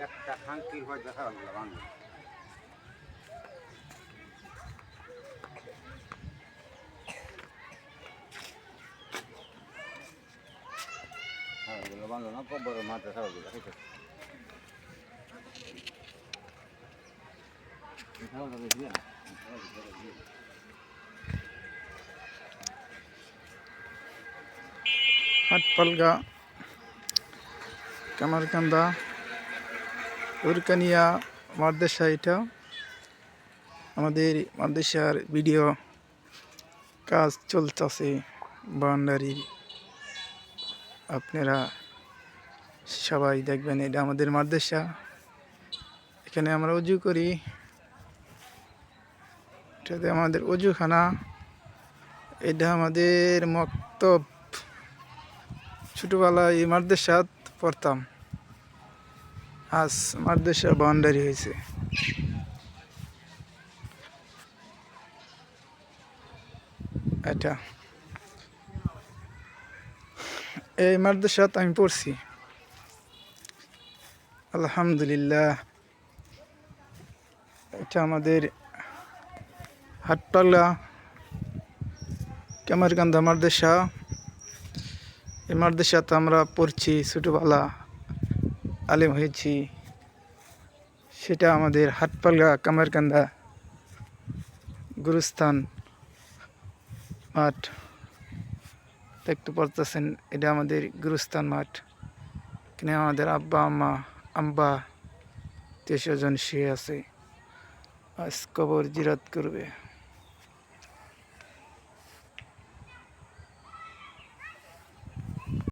একটা খাঙ্কির হয় দেখা গেল বাংলা বাংলা না কব্বর মাথা খাওয়া গেল হাটপালগা, কামারকান্দা, উরকানিয়া মাদ্রাসা। এটা আমাদের মাদ্রাসার ভিডিও কাজ চলতেছে বাউন্ডারির। আপনারা সবাই দেখবেন, এটা আমাদের মাদ্রাসা। এখানে আমরা উজু করি, এটাতে আমাদের উজুখানা। এটা আমাদের মক্তব। ছোটোবেলায় এই মাদ্রাসাত পড়তাম, আজ মাদ্রাসা বাউন্ডারি হয়েছে। এটা এই মাদ্রাসাত আমি পড়ছি, আলহামদুলিল্লাহ। এটা আমাদের হাটপালা কামারকান্দা মাদ্রাসা। এই মাদ্রাসাতে আমরা পড়ছি, ছোটোবেলা আলেম হয়েছি। সেটা আমাদের হাটপালা কামারকান্দা গুরুস্থান মাঠ দেখতে পারতেছেন। এটা আমাদের গুরুস্থান মাঠ। এখানে আমাদের আব্বা আম্মা 300 জন শুয়ে আছে, আজ কবর জিরাত করবে।